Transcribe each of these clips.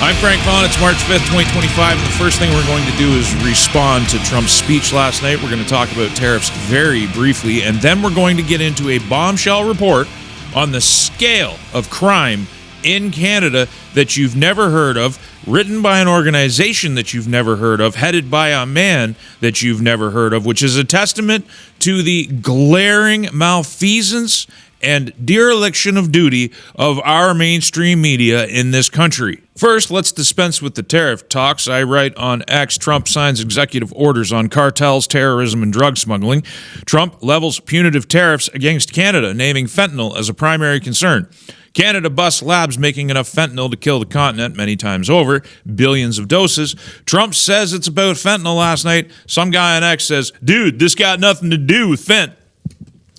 I'm Frank Vaughn. It's March 5th, 2025, and the first thing we're going to do is respond to Trump's speech last night. We're going to talk about tariffs very briefly, and then we're going to get into a bombshell report on the scale of crime in Canada that you've never heard of, written by an organization that you've never heard of, headed by a man that you've never heard of, which is a testament to the glaring malfeasance and dereliction of duty of our mainstream media in this country. First, let's dispense with the tariff talks. I write on X, Trump signs executive orders on cartels, terrorism, and drug smuggling. Trump levels punitive tariffs against Canada, naming fentanyl as a primary concern. Canada busts labs making enough fentanyl to kill the continent many times over, billions of doses. Trump says it's about fentanyl last night. Some guy on X says, dude, this got nothing to do with fent.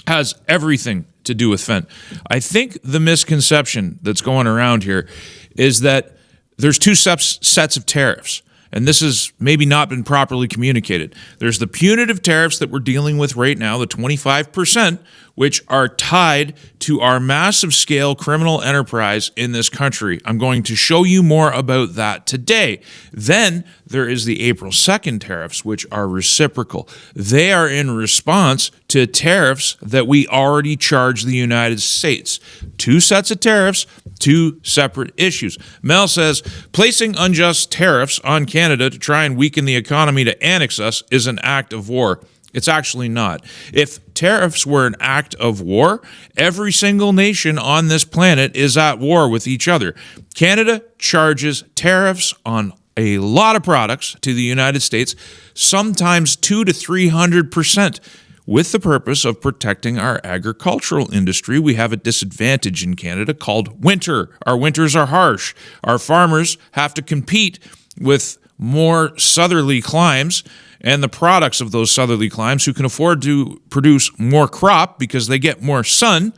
Has everything to do with fent. I think the misconception that's going around here is that there's two sets of tariffs, and this has maybe not been properly communicated. There's the punitive tariffs that we're dealing with right now, the 25%, which are tied to our massive scale criminal enterprise in this country. I'm going to show you more about that today. Then there is the April 2nd tariffs, which are reciprocal. They are in response to tariffs that we already charge the United States. Two sets of tariffs, two separate issues. Mel says, placing unjust tariffs on Canada to try and weaken the economy to annex us is an act of war. It's actually not. If tariffs were an act of war, every single nation on this planet is at war with each other. Canada charges tariffs on a lot of products to the United States, sometimes 200 to 300%. With the purpose of protecting our agricultural industry, we have a disadvantage in Canada called winter. Our winters are harsh. Our farmers have to compete with more southerly climes and the products of those southerly climes who can afford to produce more crop because they get more sun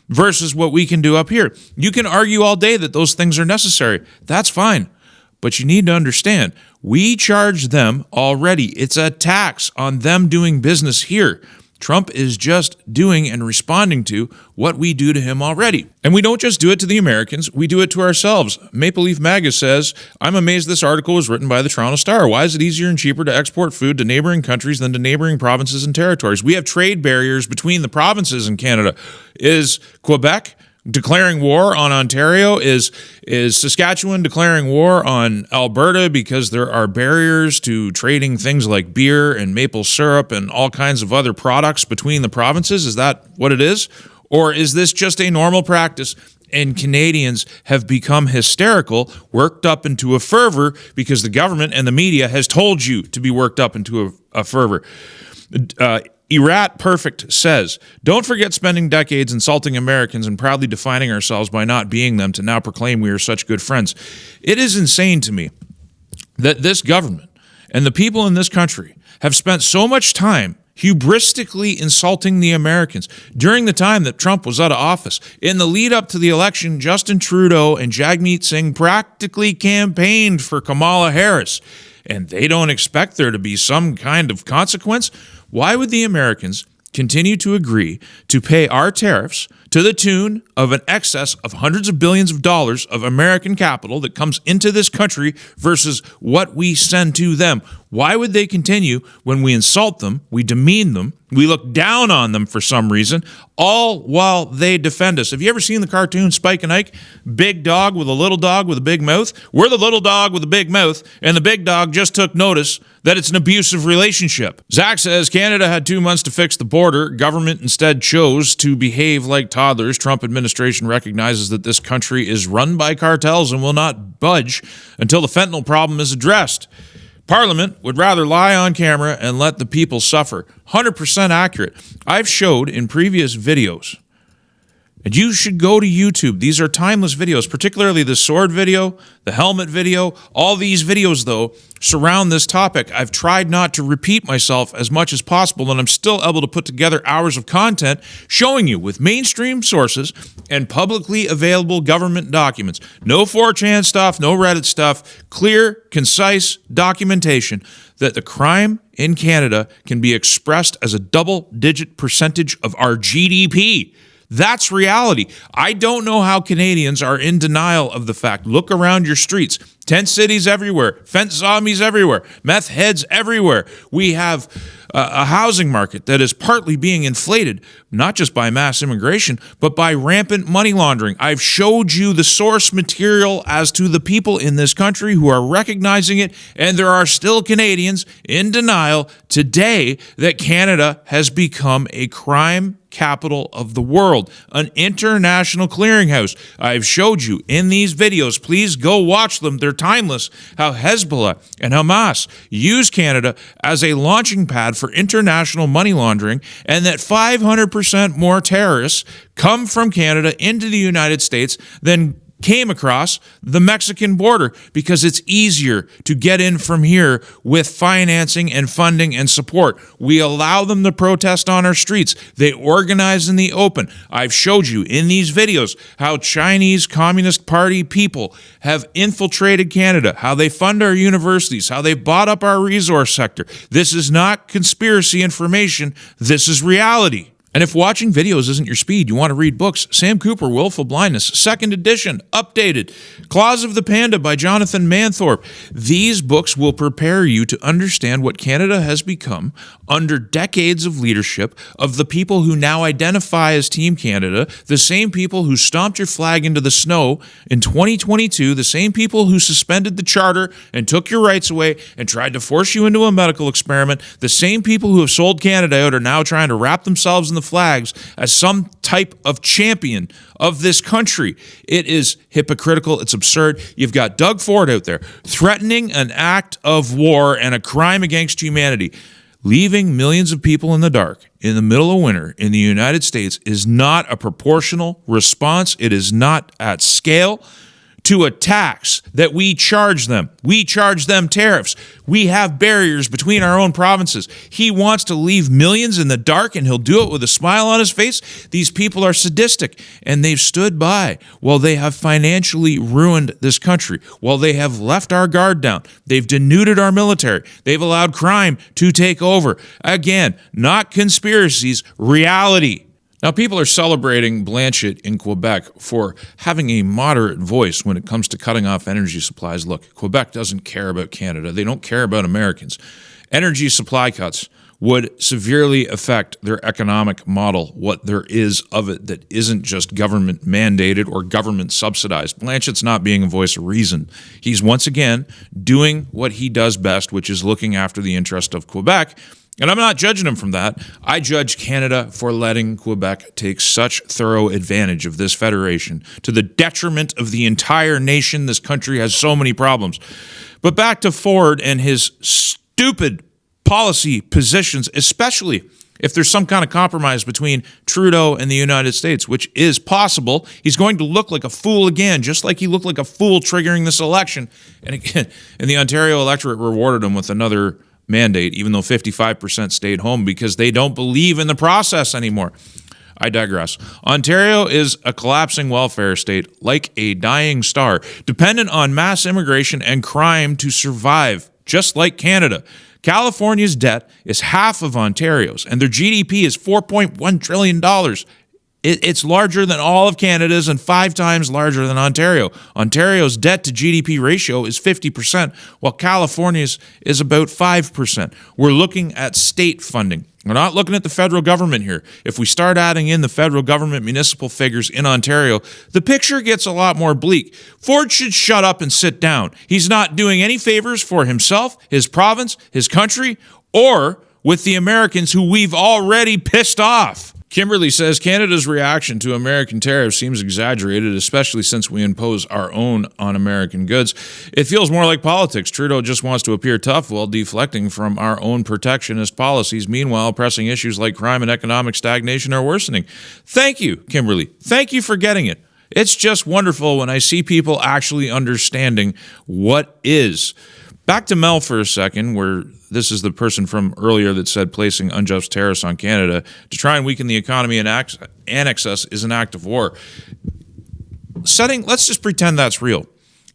versus what we can do up here. You can argue all day that those things are necessary. That's fine. But you need to understand, we charge them already. It's a tax on them doing business here. Trump is just doing and responding to what we do to him already. And we don't just do it to the Americans, we do it to ourselves. Maple Leaf Maga says, I'm amazed this article was written by the Toronto Star. Why is it easier and cheaper to export food to neighboring countries than to neighboring provinces and territories? We have trade barriers between the provinces in Canada. Is Quebec declaring war on Ontario? Is Saskatchewan declaring war on Alberta because there are barriers to trading things like beer and maple syrup and all kinds of other products between the provinces? Is that what it is? Or is this just a normal practice and Canadians have become hysterical, worked up into a fervor because the government and the media has told you to be worked up into a fervor? Erat Perfect says, don't forget spending decades insulting Americans and proudly defining ourselves by not being them to now proclaim we are such good friends. It is insane to me that this government and the people in this country have spent so much time hubristically insulting the Americans during the time that Trump was out of office. In the lead up to the election, Justin Trudeau and Jagmeet Singh practically campaigned for Kamala Harris, and they don't expect there to be some kind of consequence. Why would the Americans continue to agree to pay our tariffs to the tune of an excess of hundreds of billions of dollars of American capital that comes into this country versus what we send to them? Why would they continue when we insult them, we demean them, we look down on them for some reason, all while they defend us? Have you ever seen the cartoon Spike and Ike? Big dog with a little dog with a big mouth. We're the little dog with a big mouth, and the big dog just took notice that it's an abusive relationship. Zach says Canada had 2 months to fix the border. Government instead chose to behave like toddlers. Trump administration recognizes that this country is run by cartels and will not budge until the fentanyl problem is addressed. Parliament would rather lie on camera and let the people suffer. 100% accurate. I've showed in previous videos, and you should go to YouTube. These are timeless videos, particularly the sword video, the helmet video. All these videos, though, surround this topic. I've tried not to repeat myself as much as possible, and I'm still able to put together hours of content showing you with mainstream sources and publicly available government documents. No 4chan stuff, no Reddit stuff. Clear, concise documentation that the crime in Canada can be expressed as a double-digit percentage of our GDP. That's reality. I don't know how Canadians are in denial of the fact. Look around your streets. Tent cities everywhere. Fence zombies everywhere. Meth heads everywhere. We have a housing market that is partly being inflated, not just by mass immigration, but by rampant money laundering. I've showed you the source material as to the people in this country who are recognizing it, and there are still Canadians in denial today that Canada has become a crime capital of the world, an international clearinghouse. I've showed you in these videos. Please go watch them. They're timeless. How Hezbollah and Hamas use Canada as a launching pad for international money laundering, and that 500% more terrorists come from Canada into the United States than came across the Mexican border, because it's easier to get in from here with financing and funding and support. We allow them to protest on our streets. They organize in the open. I've showed you in these videos how Chinese Communist Party people have infiltrated Canada, how they fund our universities, how they bought up our resource sector. This is not conspiracy information. This is reality. And if watching videos isn't your speed, you want to read books, Sam Cooper, Willful Blindness, 2nd edition, updated, Claws of the Panda by Jonathan Manthorpe. These books will prepare you to understand what Canada has become under decades of leadership of the people who now identify as Team Canada, the same people who stomped your flag into the snow in 2022, the same people who suspended the charter and took your rights away and tried to force you into a medical experiment, the same people who have sold Canada out are now trying to wrap themselves in the flags as some type of champion of this country. It is hypocritical. It's absurd. You've got Doug Ford out there threatening an act of war and a crime against humanity. Leaving millions of people in the dark in the middle of winter in the United States is not a proportional response. It is not at scale to a tax that we charge them. We charge them tariffs. We have barriers between our own provinces. He wants to leave millions in the dark, and he'll do it with a smile on his face. These people are sadistic, and they've stood by while they have financially ruined this country, while they have left our guard down. They've denuded our military. They've allowed crime to take over. Again, not conspiracies, reality. Now, people are celebrating Blanchett in Quebec for having a moderate voice when it comes to cutting off energy supplies. Look, Quebec doesn't care about Canada. They don't care about Americans. Energy supply cuts would severely affect their economic model, what there is of it that isn't just government mandated or government subsidized. Blanchett's not being a voice of reason. He's once again doing what he does best, which is looking after the interest of Quebec. And I'm not judging him from that. I judge Canada for letting Quebec take such thorough advantage of this federation to the detriment of the entire nation. This country has so many problems. But back to Ford and his stupid policy positions, especially if there's some kind of compromise between Trudeau and the United States, which is possible. He's going to look like a fool again, just like he looked like a fool triggering this election. And again, and the Ontario electorate rewarded him with another mandate, even though 55% stayed home because they don't believe in the process anymore. I digress. Ontario is a collapsing welfare state, like a dying star, dependent on mass immigration and crime to survive, just like Canada. California's debt is half of Ontario's, and their GDP is $4.1 trillion. It's larger than all of Canada's and 5 times larger than Ontario. Ontario's debt to GDP ratio is 50%, while California's is about 5%. We're looking at state funding. We're not looking at the federal government here. If we start adding in the federal government municipal figures in Ontario, the picture gets a lot more bleak. Ford should shut up and sit down. He's not doing any favors for himself, his province, his country, or with the Americans who we've already pissed off. Kimberly says Canada's reaction to American tariffs seems exaggerated, especially since we impose our own on American goods. It feels more like politics. Trudeau just wants to appear tough while deflecting from our own protectionist policies. Meanwhile, pressing issues like crime and economic stagnation are worsening. Thank you, Kimberly. Thank you for getting it. It's just wonderful when I see people actually understanding what is. Back to Mel for a second, where this is the person from earlier that said placing unjust tariffs on Canada to try and weaken the economy and annex us is an act of war. Let's just pretend that's real.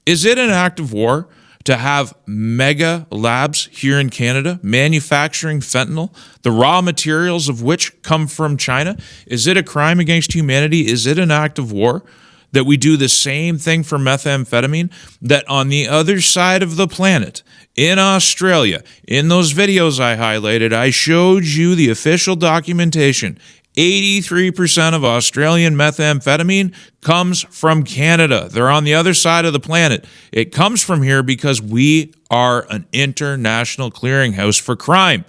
Is it an act of war to have mega labs here in Canada manufacturing fentanyl, the raw materials of which come from China? Is it a crime against humanity? Is it an act of war that we do the same thing for methamphetamine? That on the other side of the planet, in Australia, in those videos I highlighted, I showed you the official documentation. 83% of Australian methamphetamine comes from Canada. They're on the other side of the planet. It comes from here because we are an international clearinghouse for crime.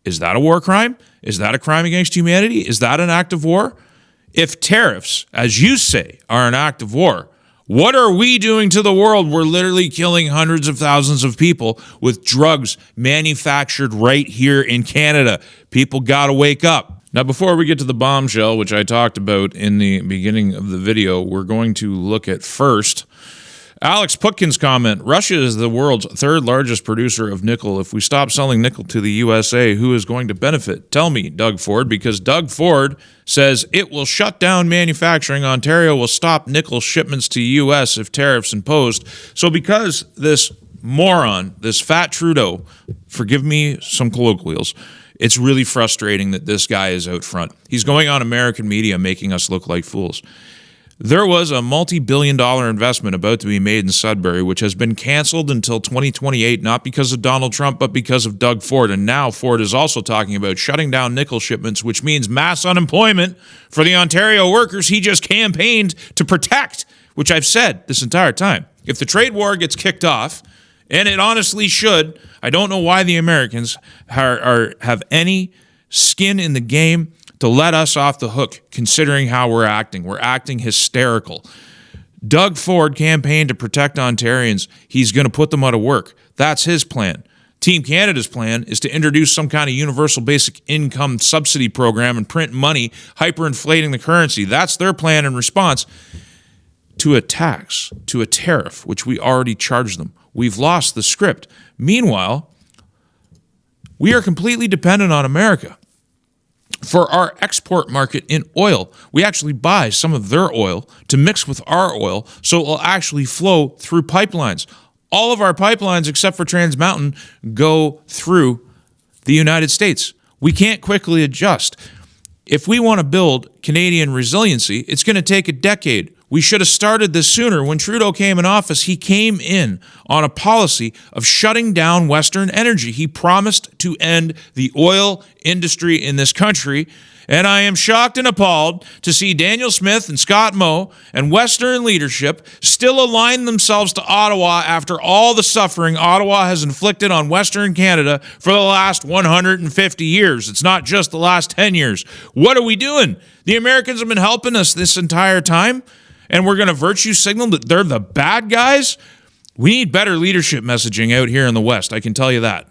Is that a war crime? Is that a crime against humanity? Is that an act of war? If tariffs, as you say, are an act of war, what are we doing to the world? We're literally killing hundreds of thousands of people with drugs manufactured right here in Canada. People got to wake up. Now, before we get to the bombshell, which I talked about in the beginning of the video, we're going to look at first Alex Putkin's comment. Russia is the world's third largest producer of nickel. If we stop selling nickel to the USA, who is going to benefit? Tell me, Doug Ford, because Doug Ford says it will shut down manufacturing. Ontario will stop nickel shipments to U.S. if tariffs imposed. So because this moron, this fat Trudeau, forgive me some colloquials, it's really frustrating that this guy is out front. He's going on American media making us look like fools. There was a multi-billion-dollar investment about to be made in Sudbury, which has been canceled until 2028, not because of Donald Trump, but because of Doug Ford. And now Ford is also talking about shutting down nickel shipments, which means mass unemployment for the Ontario workers he just campaigned to protect, which I've said this entire time. If the trade war gets kicked off, and it honestly should, I don't know why the Americans have any skin in the game to let us off the hook, considering how we're acting. We're acting hysterical. Doug Ford campaigned to protect Ontarians. He's going to put them out of work. That's his plan. Team Canada's plan is to introduce some kind of universal basic income subsidy program and print money, hyperinflating the currency. That's their plan in response to a tax, to a tariff, which we already charged them. We've lost the script. Meanwhile, we are completely dependent on America for our export market in oil. We actually buy some of their oil to mix with our oil so it will actually flow through pipelines. All of our pipelines, except for Trans Mountain, go through the United States. We can't quickly adjust. If we want to build Canadian resiliency, it's going to take a decade. We should have started this sooner. When Trudeau came in office, he came in on a policy of shutting down Western energy. He promised to end the oil industry in this country, and I am shocked and appalled to see Daniel Smith and Scott Moe and Western leadership still align themselves to Ottawa after all the suffering Ottawa has inflicted on Western Canada for the last 150 years. It's not just the last 10 years. What are we doing? The Americans have been helping us this entire time, and we're going to virtue signal that they're the bad guys? We need better leadership messaging out here in the West, I can tell you that.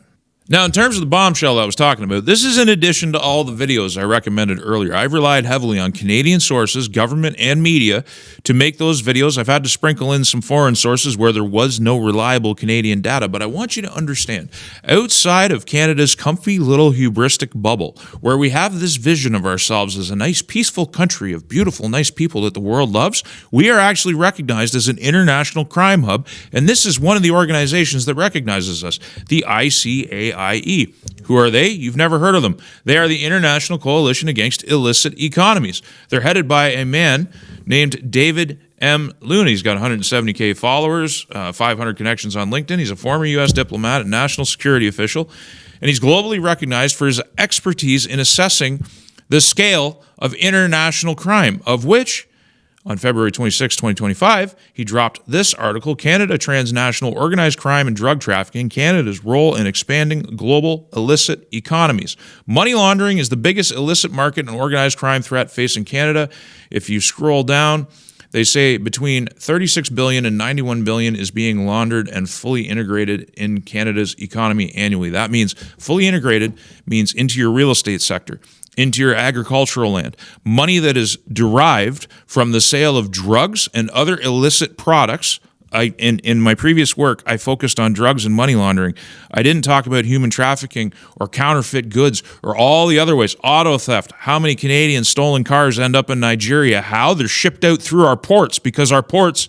Now, in terms of the bombshell I was talking about, this is in addition to all the videos I recommended earlier. I've relied heavily on Canadian sources, government, and media to make those videos. I've had to sprinkle in some foreign sources where there was no reliable Canadian data, but I want you to understand, outside of Canada's comfy little hubristic bubble, where we have this vision of ourselves as a nice, peaceful country of beautiful, nice people that the world loves, we are actually recognized as an international crime hub, and this is one of the organizations that recognizes us, the ICAIE. Who are they? You've never heard of them. They are the International Coalition Against Illicit Economies. They're headed by a man named David M. Looney. He's got 170K followers, 500 connections on LinkedIn. He's a former U.S. diplomat and national security official, and he's globally recognized for his expertise in assessing the scale of international crime, of which on February 26, 2025, he dropped this article, Canada Transnational Organized Crime and Drug Trafficking, Canada's Role in Expanding Global Illicit Economies. Money laundering is the biggest illicit market and organized crime threat facing Canada. If you scroll down, they say between $36 billion and $91 billion is being laundered and fully integrated in Canada's economy annually. That means fully integrated means into your real estate sector, into your agricultural land. Money that is derived from the sale of drugs and other illicit products. In my previous work, I focused on drugs and money laundering. I didn't talk about human trafficking or counterfeit goods or all the other ways. Auto theft. How many Canadian stolen cars end up in Nigeria? How? They're shipped out through our ports because our ports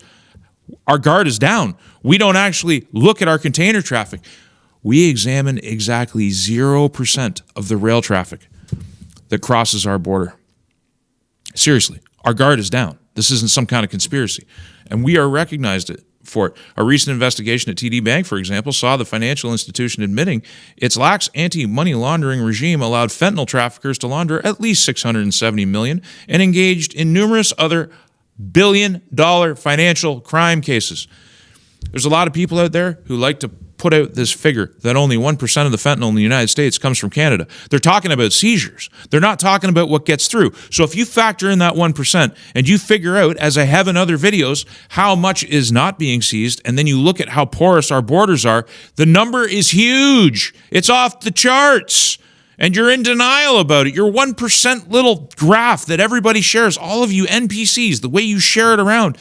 Our guard is down. We don't actually look at our container traffic. We examine exactly 0% of the rail traffic that crosses our border. Seriously, our guard is down. This isn't some kind of conspiracy. And we are recognized for it. A recent investigation at TD Bank, for example, saw the financial institution admitting its lax anti-money laundering regime allowed fentanyl traffickers to launder at least $670 million and engaged in numerous other billion-dollar financial crime cases. There's a lot of people out there who like to put out this figure that only 1% of the fentanyl in the United States comes from Canada. They're talking about seizures. They're not talking about what gets through. So if you factor in that 1% and you figure out, as I have in other videos, how much is not being seized, and then you look at how porous our borders are, the number is huge. It's off the charts. And you're in denial about it. Your 1% little graph that everybody shares, all of you NPCs, the way you share it around,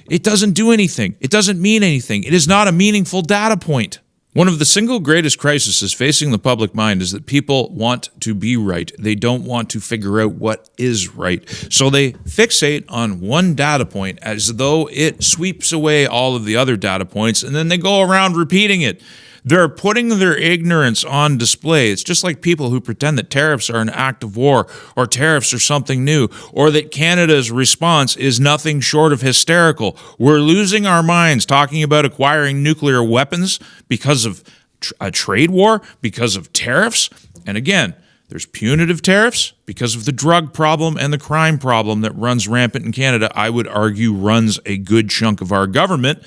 it doesn't do anything. It doesn't mean anything. It is not a meaningful data point. One of the single greatest crises facing the public mind is that people want to be right. They don't want to figure out what is right. So they fixate on one data point as though it sweeps away all of the other data points, and then they go around repeating it. They're putting their ignorance on display. It's just like people who pretend that tariffs are an act of war, or tariffs are something new, or that Canada's response is nothing short of hysterical. We're losing our minds talking about acquiring nuclear weapons because of a trade war, because of tariffs. And again, there's punitive tariffs because of the drug problem and the crime problem that runs rampant in Canada. I would argue runs a good chunk of our government.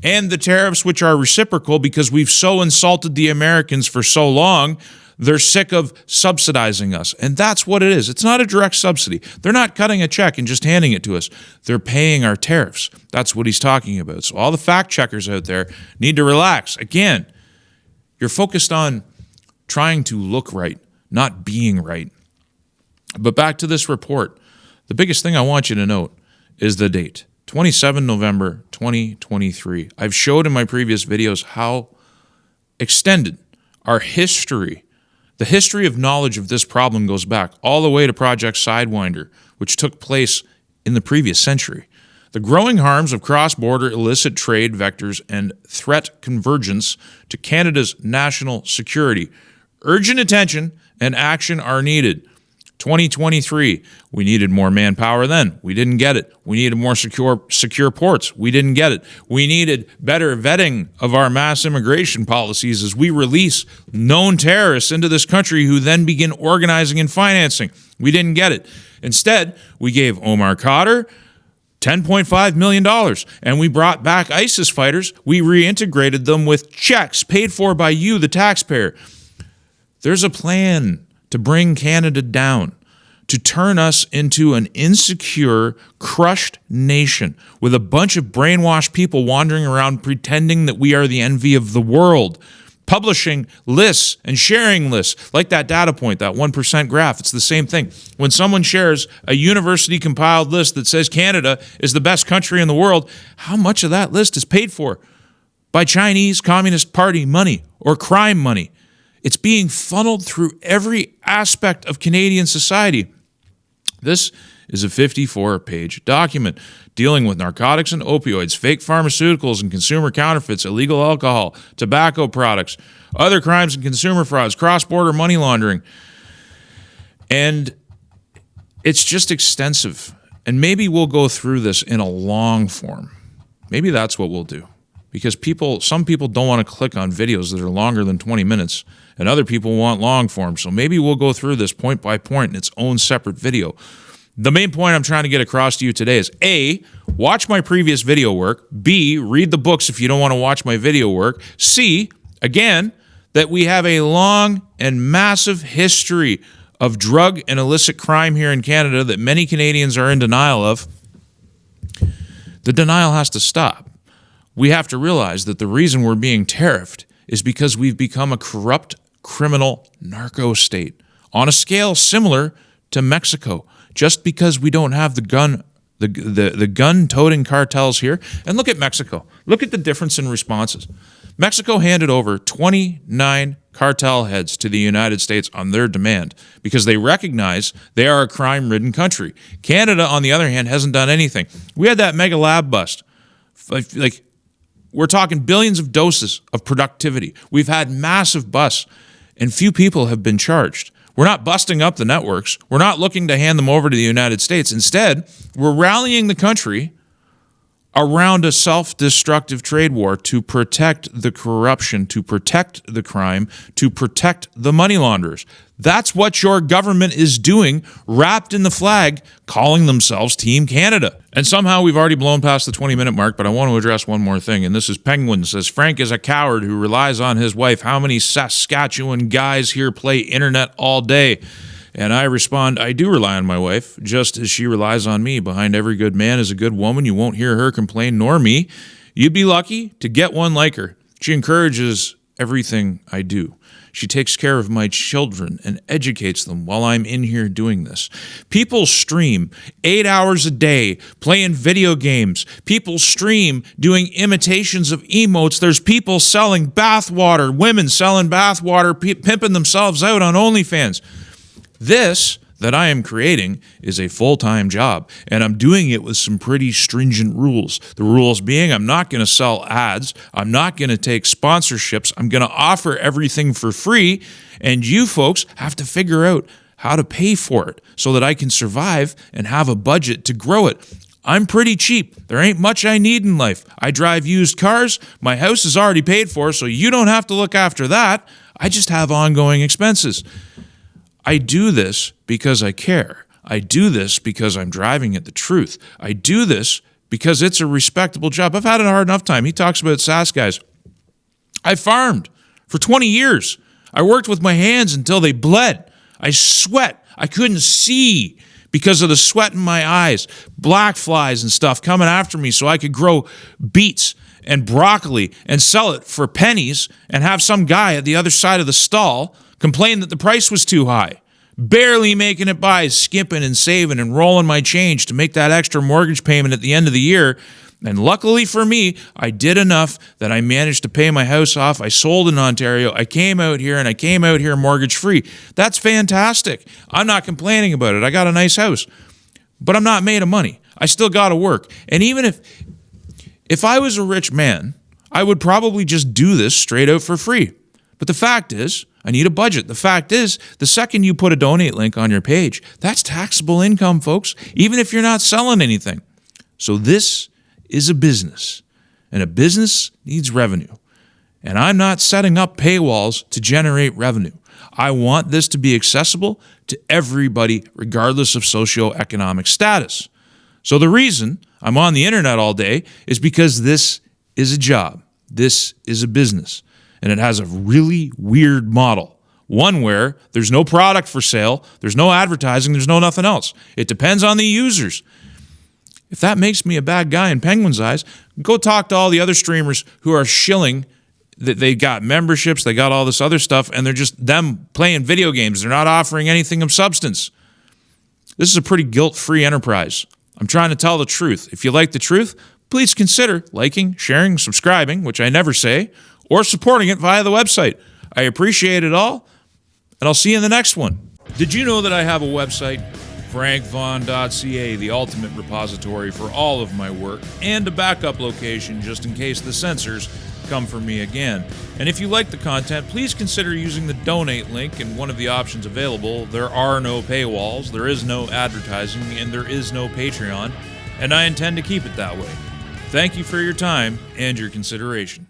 And the tariffs, which are reciprocal because we've so insulted the Americans for so long, they're sick of subsidizing us. And that's what it is. It's not a direct subsidy. They're not cutting a check and just handing it to us. They're paying our tariffs. That's what he's talking about. So all the fact checkers out there need to relax. Again, you're focused on trying to look right, not being right. But back to this report. The biggest thing I want you to note is the date. 27 November 2023. I've showed in my previous videos how extended our history, the history of knowledge of this problem goes back all the way to Project Sidewinder, which took place in the previous century. The growing harms of cross-border illicit trade vectors and threat convergence to Canada's national security. Urgent attention and action are needed. 2023, we needed more manpower then. We didn't get it. We needed more secure ports. We didn't get it. We needed better vetting of our mass immigration policies as we release known terrorists into this country who then begin organizing and financing. We didn't get it. Instead, we gave Omar Khadr $10.5 million, and we brought back ISIS fighters. We reintegrated them with checks paid for by you, the taxpayer. There's a plan to bring Canada down, to turn us into an insecure, crushed nation with a bunch of brainwashed people wandering around pretending that we are the envy of the world, publishing lists and sharing lists, like that data point, that 1% graph. It's the same thing. When someone shares a university-compiled list that says Canada is the best country in the world, how much of that list is paid for by Chinese Communist Party money or crime money? It's being funneled through every aspect of Canadian society. This is a 54-page document dealing with narcotics and opioids, fake pharmaceuticals and consumer counterfeits, illegal alcohol, tobacco products, other crimes and consumer frauds, cross-border money laundering. And it's just extensive. And maybe we'll go through this in a long form. Maybe that's what we'll do. Because some people don't want to click on videos that are longer than 20 minutes, and other people want long form. So maybe we'll go through this point by point in its own separate video. The main point I'm trying to get across to you today is A, watch my previous video work. B, read the books if you don't want to watch my video work. C, again, that we have a long and massive history of drug and illicit crime here in Canada that many Canadians are in denial of. The denial has to stop. We have to realize that the reason we're being tariffed is because we've become a corrupt, criminal narco state on a scale similar to Mexico. Just because we don't have the gun-toting cartels here. And look at Mexico. Look at the difference in responses. Mexico handed over 29 cartel heads to the United States on their demand because they recognize they are a crime-ridden country. Canada, on the other hand, hasn't done anything. We had that mega lab bust Like, we're talking billions of doses of productivity. We've had massive busts, and few people have been charged. We're not busting up the networks. We're not looking to hand them over to the United States. Instead, we're rallying the country around a self-destructive trade war to protect the corruption, to protect the crime, to protect the money launderers. That's what your government is doing, wrapped in the flag, calling themselves Team Canada. And somehow we've already blown past the 20-minute mark, but I want to address one more thing, and this is Penguin says, Frank is a coward who relies on his wife. How many Saskatchewan guys here play internet all day? And I respond, I do rely on my wife, just as she relies on me. Behind every good man is a good woman. You won't hear her complain, nor me. You'd be lucky to get one like her. She encourages everything I do. She takes care of my children and educates them while I'm in here doing this. People stream 8 hours a day playing video games. People stream doing imitations of emotes. There's people selling bathwater, women selling bathwater, pimping themselves out on OnlyFans. This that I am creating is a full-time job, and I'm doing it with some pretty stringent rules. The rules being I'm not going to sell ads, I'm not going to take sponsorships, I'm going to offer everything for free, and you folks have to figure out how to pay for it so that I can survive and have a budget to grow it. I'm pretty cheap. There ain't much I need in life. I drive used cars. My house is already paid for, so you don't have to look after that. I just have ongoing expenses. I do this because I care. I do this because I'm driving at the truth. I do this because it's a respectable job. I've had a hard enough time. He talks about Sask guys. I farmed for 20 years. I worked with my hands until they bled. I sweat. I couldn't see because of the sweat in my eyes. Black flies and stuff coming after me so I could grow beets and broccoli and sell it for pennies and have some guy at the other side of the stall complain that the price was too high. Barely making it by, skipping and saving and rolling my change to make that extra mortgage payment at the end of the year. And luckily for me, I did enough that I managed to pay my house off. I sold in Ontario. I came out here, and I came out here mortgage-free. That's fantastic. I'm not complaining about it. I got a nice house. But I'm not made of money. I still got to work. And even if I was a rich man, I would probably just do this straight out for free. But the fact is, I need a budget. The fact is, the second you put a donate link on your page, that's taxable income, folks, even if you're not selling anything. So this is a business, and a business needs revenue. And I'm not setting up paywalls to generate revenue. I want this to be accessible to everybody, regardless of socioeconomic status. So the reason I'm on the internet all day is because this is a job. This is a business. And it has a really weird model. One where there's no product for sale, there's no advertising, there's no nothing else. It depends on the users. If that makes me a bad guy in Penguin's eyes, go talk to all the other streamers who are shilling that they got memberships, they got all this other stuff, and they're just them playing video games. They're not offering anything of substance. This is a pretty guilt-free enterprise. I'm trying to tell the truth. If you like the truth, please consider liking, sharing, subscribing, which I never say, or supporting it via the website. I appreciate it all, and I'll see you in the next one. Did you know that I have a website? frankvaughn.ca, the ultimate repository for all of my work, and a backup location just in case the censors come for me again. And if you like the content, please consider using the donate link in one of the options available. There are no paywalls, there is no advertising, and there is no Patreon, and I intend to keep it that way. Thank you for your time and your consideration.